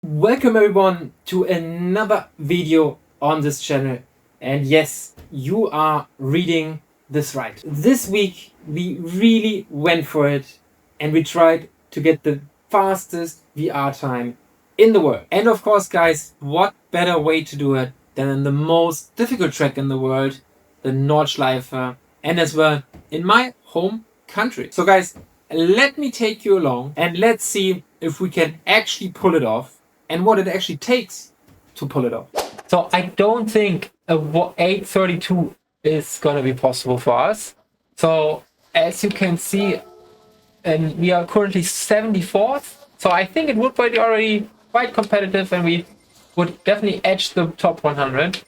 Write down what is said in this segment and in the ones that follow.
Welcome everyone to another video on this channel, and yes, you are reading this right. This week we really went for it and we tried to get the fastest VR time in the world. And of course guys, what better way to do it than in the most difficult track in the world, the Nordschleife, and as well in my home country. So guys, let me take you along and let's see if we can actually pull it off and what it actually takes to pull it off. So I don't think a 832 is going to be possible for us. So as you can see, and we are currently 74th. So I think it would be already quite competitive and we would definitely edge the top 100.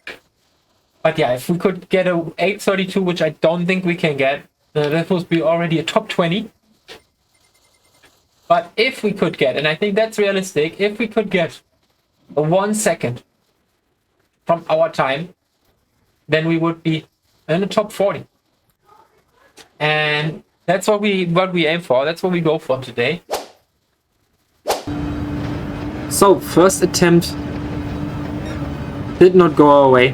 But yeah, if we could get a 832, which I don't think we can get, that would be already a top 20. But if we could get, and I think that's realistic, if we could get a 1 second from our time, then we would be in the top 40. And that's what we aim for. That's what we go for today. So first attempt did not go our way,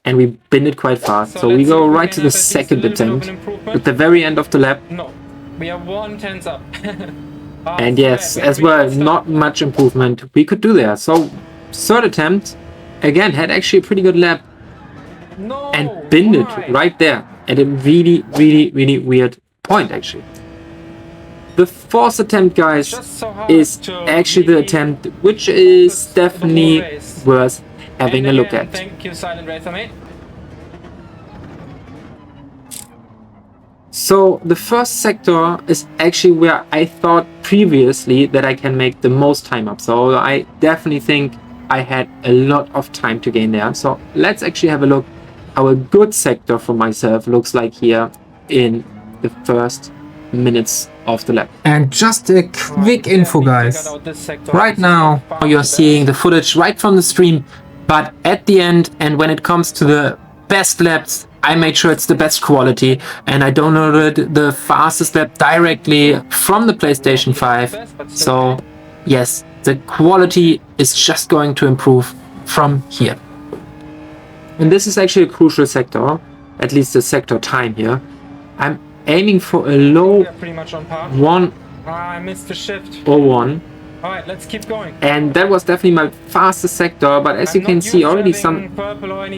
and we binned it quite fast. So we go right to the second attempt at the very end of the lap. No, we are 1/10 up. And yes, as well, not much improvement we could do there. So third attempt, again, had actually a pretty good lap. No, and binned it right there at a really weird point actually. The fourth attempt, guys, is actually the attempt which is definitely worth having a look at. Thank you, Silent Racer, mate. So the first sector is actually where I thought previously that I can make the most time up. So I definitely think I had a lot of time to gain there. So let's actually have a look how a good sector for myself looks like here in the first minutes of the lap. And just a quick info, guys. Right now you're seeing the footage right from the stream, but at the end and when it comes to the best laps, I made sure it's the best quality, and I downloaded the fastest lap directly from the PlayStation 5. So yes, the quality is just going to improve from here. And this is actually a crucial sector, at least the sector time here. I'm aiming for a low pretty much on par. 1. I missed the shift. 01. Alright, let's keep going. And that was definitely my fastest sector, but as you can see already some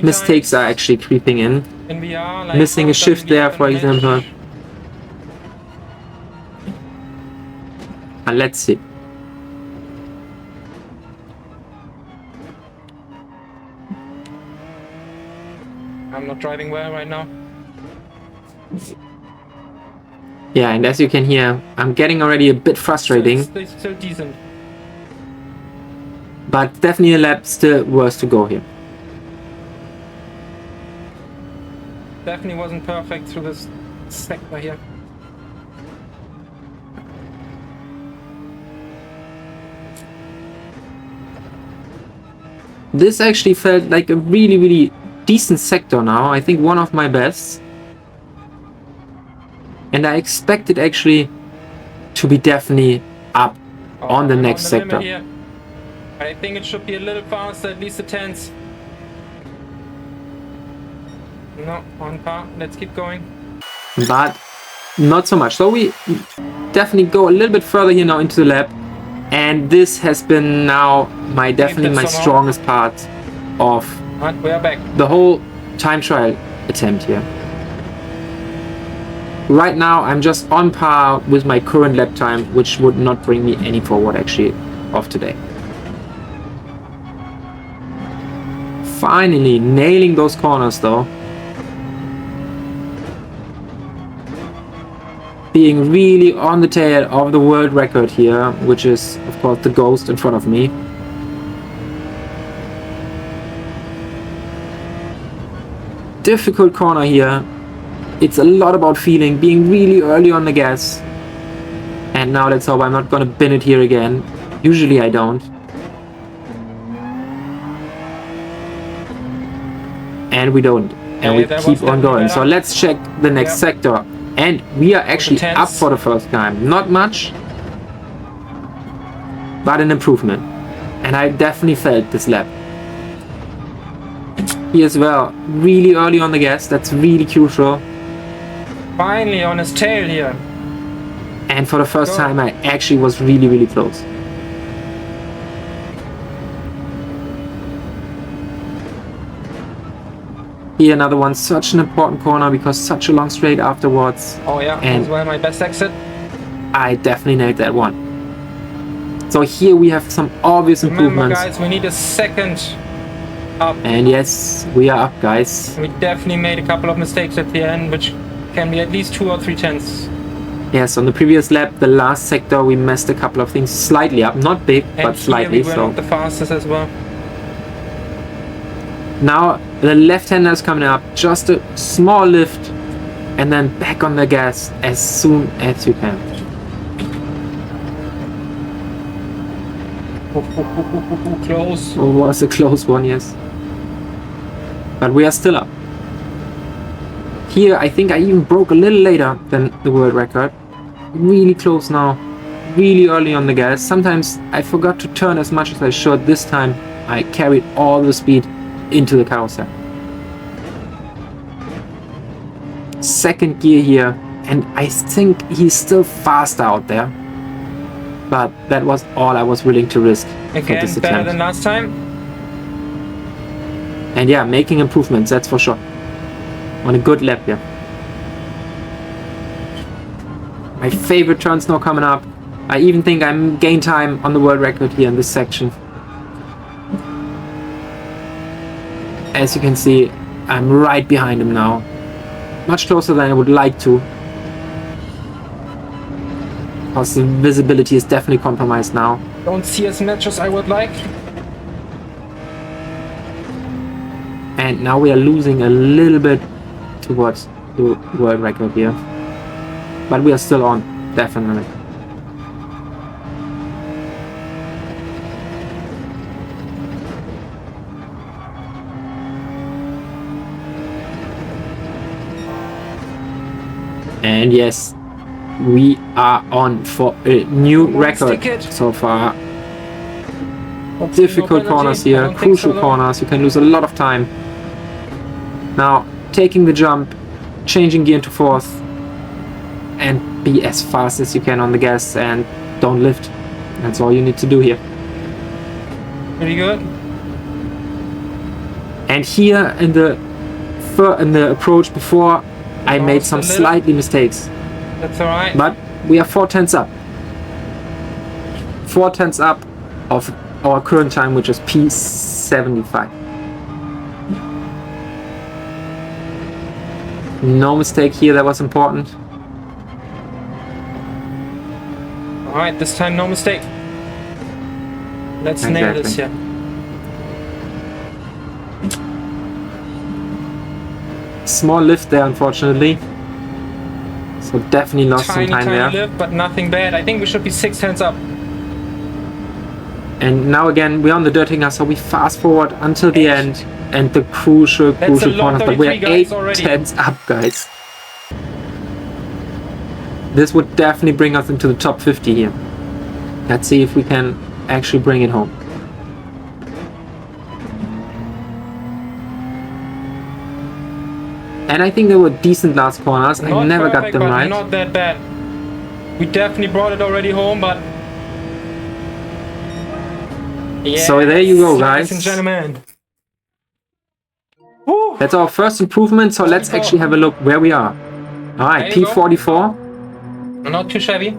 mistakes are actually creeping in. VR, like Missing a shift there, for example. And let's see. I'm not driving well right now. Yeah, and as you can hear, I'm getting already a bit frustrating. Still decent. But definitely a lap still worth to go here. Definitely wasn't perfect through this sector here. This actually felt like a really decent sector now. I think one of my best. And I expected actually to be definitely up on the next sector. Here. I think it should be a little faster, at least a tenth. No, on par. Let's keep going. But not so much. So we definitely go a little bit further here now into the lap. And this has been now definitely my strongest part of we are back. The whole time trial attempt here. Right now I'm just on par with my current lap time, which would not bring me any forward actually of today. Finally nailing those corners though. Being really on the tail of the world record here, which is of course the ghost in front of me. Difficult corner here. It's a lot about feeling, being really early on the gas. And now let's hope I'm not gonna bin it here again. Usually I don't. And we don't. And we keep on going. So let's check the next sector. And we are actually up for the first time. Not much, but an improvement. And I definitely felt this lap. Here as well, really early on the gas, that's really crucial. Finally on his tail here. And for the first time I actually was really close. Here another one, such an important corner because such a long straight afterwards. Oh yeah, and as well my best exit. I definitely nailed that one. So here we have some obvious improvements. Remember guys, we need a second up. And yes, we are up guys. We definitely made a couple of mistakes at the end, which can be at least 2 or 3 tenths. Yes, on the previous lap, the last sector, we messed a couple of things slightly up. Not big, but slightly. We were not the fastest as well. Now the left-hander is coming up, just a small lift, and then back on the gas as soon as you can. Close. It was a close one, yes. But we are still up. Here, I think I even broke a little later than the world record. Really close now. Really early on the gas. Sometimes I forgot to turn as much as I should. This time, I carried all the speed into the carousel. Second gear here. And I think he's still fast out there. But that was all I was willing to risk. Again, better than last time. And yeah, making improvements, that's for sure. On a good lap here. My favorite turns now coming up. I even think I'm gain time on the world record here in this section. As you can see, I'm right behind him now. Much closer than I would like to. Because the visibility is definitely compromised now. Don't see as much as I would like. And now we are losing a little bit towards the world record here. But we are still on, definitely. And yes, we are on for a new record so far. Difficult corners here, crucial corners, you can lose a lot of time. Now, taking the jump, changing gear into fourth, and be as fast as you can on the gas and don't lift. That's all you need to do here. Pretty good. And here in the approach before, I made some slightly mistakes. That's alright. But we are 4 tenths up. 4 tenths up of our current time, which is P75. No mistake here, that was important. Alright, this time no mistake. Let's nail this here. Small lift there, unfortunately. So definitely lost some time there. Tiny lift, but nothing bad. I think we should be 6 tenths up. And now again, we're on the dirty gas, so we fast forward until the end and the crucial corners. But we're 8 tenths up, guys. This would definitely bring us into the top 50 here. Let's see if we can actually bring it home. And I think they were decent last corners. I never got them right. Not that bad. We definitely brought it already home, but yeah. So there you go, guys. Ladies and gentlemen. That's our first improvement. So let's actually have a look where we are. All right, P44. Not too shabby.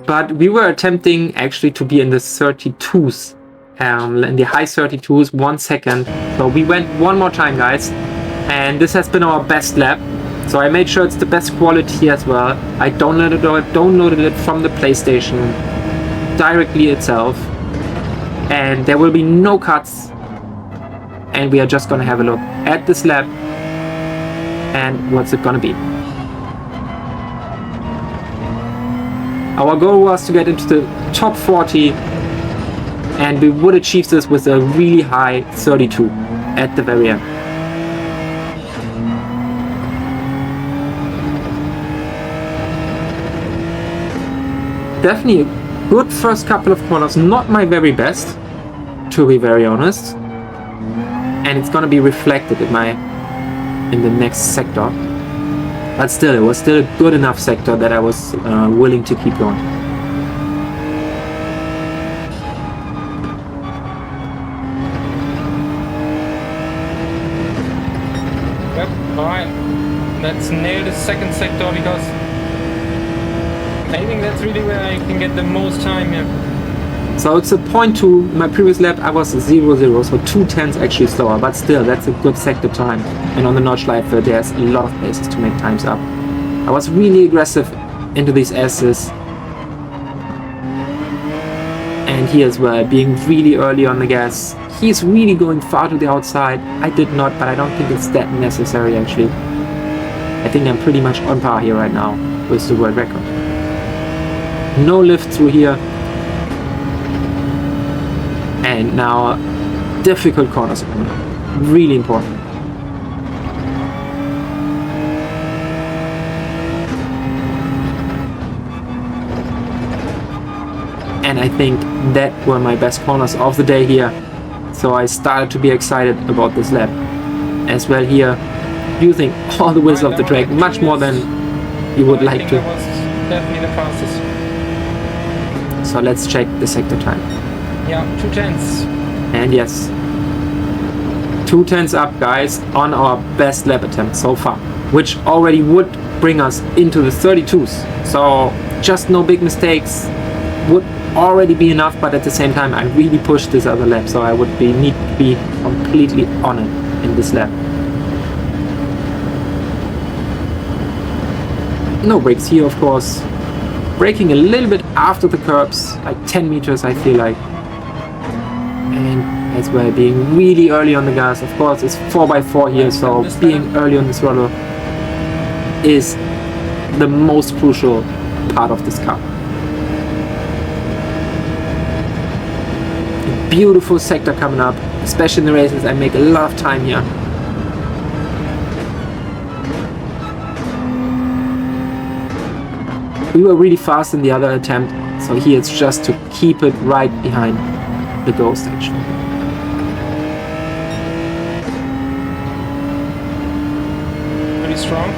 But we were attempting actually to be in the 32s, in the high 32s, 1 second. So we went one more time, guys. And this has been our best lap. So I made sure it's the best quality as well. I downloaded it from the PlayStation directly itself. And there will be no cuts. And we are just gonna have a look at this lap. And what's it gonna be? Our goal was to get into the top 40. And we would achieve this with a really high 32 at the very end. Definitely a good first couple of corners, not my very best, to be very honest. And it's gonna be reflected in the next sector. But still, it was still a good enough sector that I was willing to keep going. Yep, alright. Let's nail the second sector because I think that's really where I can get the most time here. So it's a 0.2. My previous lap I was 0.0, so 2/10 actually slower, but still that's a good sector time. And on the Nordschleife there's a lot of places to make times up. I was really aggressive into these S's. And here as well, being really early on the gas. He's really going far to the outside. I did not, but I don't think it's that necessary actually. I think I'm pretty much on par here right now with the world record. No lift through here. And now difficult corners, really important. And I think that were my best corners of the day here. So I started to be excited about this lap. As well here, using all the width of the track, much more than you would like to. That was definitely the fastest. So let's check the sector time. Yeah, 2/10. And yes, 2/10 up, guys, on our best lap attempt so far, which already would bring us into the 32s. So just no big mistakes would already be enough, but at the same time I really pushed this other lap, so I would need to be completely on it in this lap. No brakes here, of course. Braking a little bit after the curbs, like 10 meters I feel like. And as well being really early on the gas. Of course it's 4x4 here, so being early on the throttle is the most crucial part of this car. A beautiful sector coming up, especially in the races. I make a lot of time here. We were really fast in the other attempt, so here it's just to keep it right behind the Ghost actually. Pretty strong.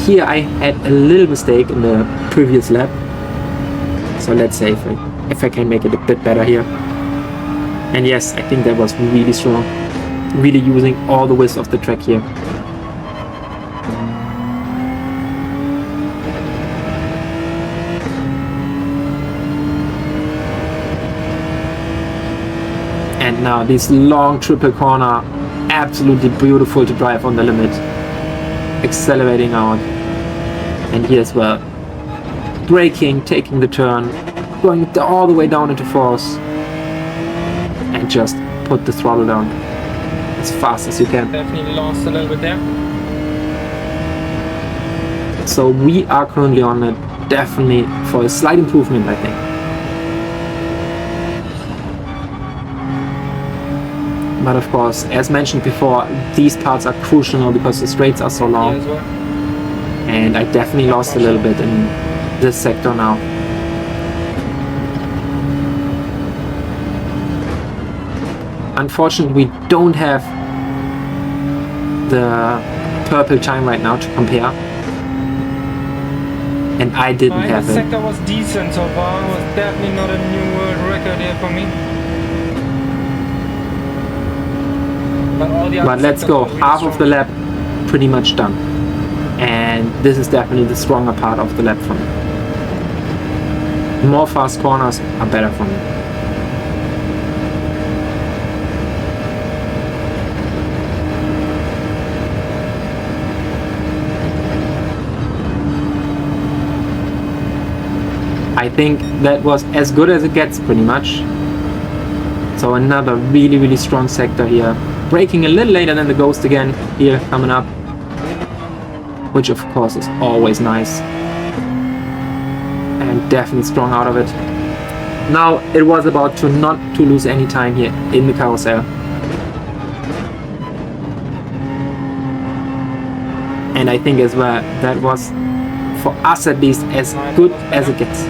Here I had a little mistake in the previous lap, so let's say if I can make it a bit better here. And yes, I think that was really strong, really using all the width of the track here. And now this long triple corner, absolutely beautiful to drive on the limit. Accelerating out. And here as well. Braking, taking the turn, going all the way down into fourth. And just put the throttle down as fast as you can. Definitely lost a little bit there. So we are currently on it, definitely for a slight improvement, I think. But of course, as mentioned before, these parts are crucial now because the straights are so long. As well. And I definitely lost a little bit in this sector now. Unfortunately, we don't have the purple time right now to compare. And I didn't have the it. sector was decent so far. It was definitely not a new world record here for me. But let's go, half of the lap pretty much done. And this is definitely the stronger part of the lap for me. More fast corners are better for me. I think that was as good as it gets pretty much. So another really, really strong sector here. Braking a little later than the Ghost again here coming up, which of course is always nice, and definitely strong out of it. Now it was about to not to lose any time here in the carousel, and I think as well that was for us at least as good as it gets.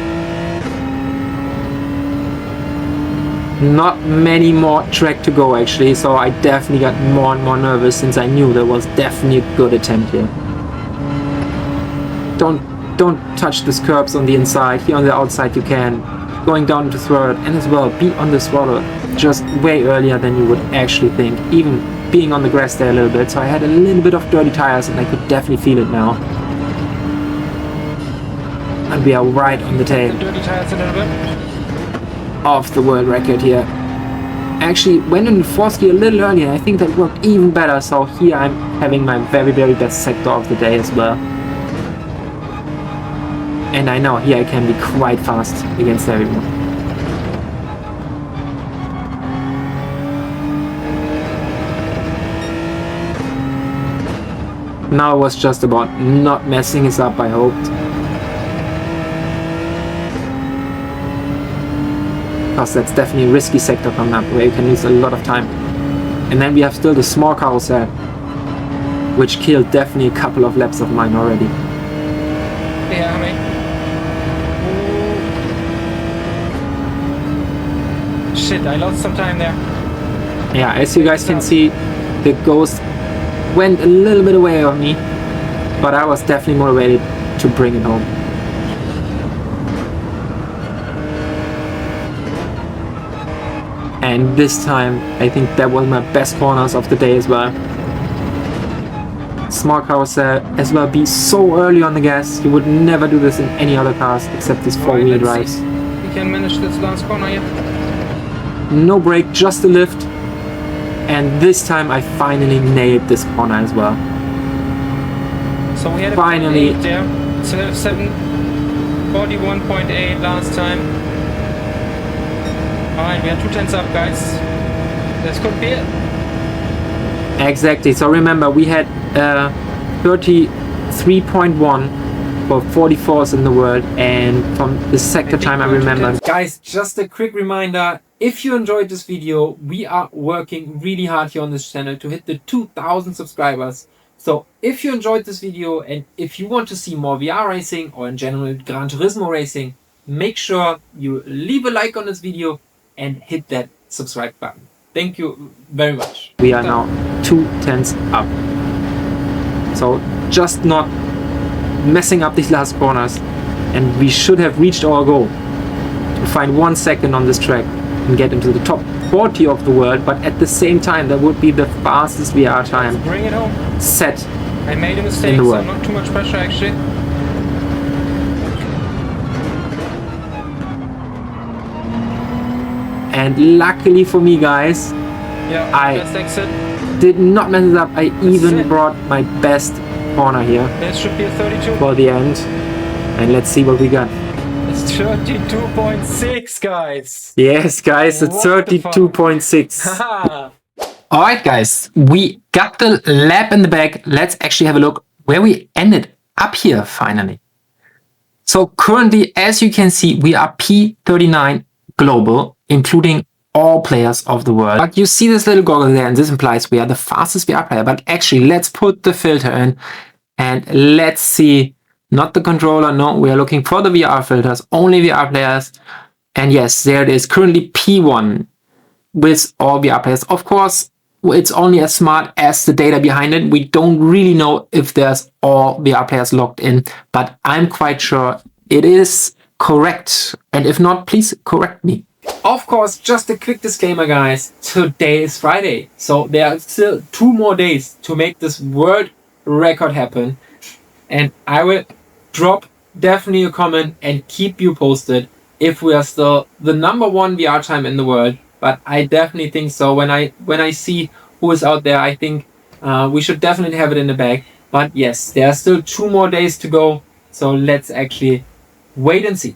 not many more track to go actually, so I definitely got more and more nervous since I knew there was definitely a good attempt here. Don't touch these curbs on the inside. Here on the outside you can. Going down to third, and as well be on the throttle just way earlier than you would actually think, even being on the grass there a little bit. So I had a little bit of dirty tires and I could definitely feel it now. And we are right on the tail Dirty tires a little bit. of the world record here. Actually went in the fourth gear a little earlier. I think that worked even better. So here I'm having my very best sector of the day as well. And I know here I can be quite fast against everyone. Now it was just about not messing this up, I hoped. Because that's definitely a risky sector coming up where you can lose a lot of time. And then we have still the small carousel, which killed definitely a couple of laps of mine already. Yeah, I mean. Shit, I lost some time there. Yeah, as you guys can see, the ghost went a little bit away on me, but I was definitely motivated to bring it home. And this time, I think that was my best corners of the day as well. Small carousel as well, be so early on the gas. You would never do this in any other cars except these four-wheel drives. We can manage this last corner here. No brake, just a lift. And this time I finally nailed this corner as well. So we had a finally 8 there. So 41.8 last time. Alright, we are 2/10 up, guys. This could be it. Exactly. So remember, we had 33.1 for 44th in the world, and from the sector time I remember. Guys, just a quick reminder, if you enjoyed this video, we are working really hard here on this channel to hit the 2,000 subscribers. So if you enjoyed this video and if you want to see more VR racing or in general Gran Turismo racing, make sure you leave a like on this video and hit that subscribe button. Thank you very much. We are now 2/10 up. So just not messing up these last corners, and we should have reached our goal to find 1 second on this track and get into the top 40 of the world, but at the same time that would be the fastest VR time Bring it home. set I made a mistake, in the so world. not too much pressure actually. And luckily for me, guys, Yeah, I best exit. did not mess it up. I even brought my best corner here This should be a 32. for the end, and let's see what we got. It's 32.6, guys. Yes, guys, it's What the fuck? 32.6. Haha. Alright guys, we got the lap in the bag. Let's actually have a look where we ended up here finally. So currently, as you can see, we are P39 global, including all players of the world. But you see this little goggle there, and this implies we are the fastest VR player. But actually, let's put the filter in and let's see, not the controller, no, we are looking for the VR filters, only VR players. And yes, there it is, currently P1 with all VR players. Of course, it's only as smart as the data behind it. We don't really know if there's all VR players logged in, but I'm quite sure it is correct. And if not, please correct me. Of course, just a quick disclaimer, guys. Today is Friday, so there are still 2 more days to make this world record happen. And I will drop definitely a comment and keep you posted if we are still the #1 VR time in the world. But I definitely think so. When I see who is out there, I think we should definitely have it in the bag. But yes, there are still 2 more days to go, so let's actually wait and see.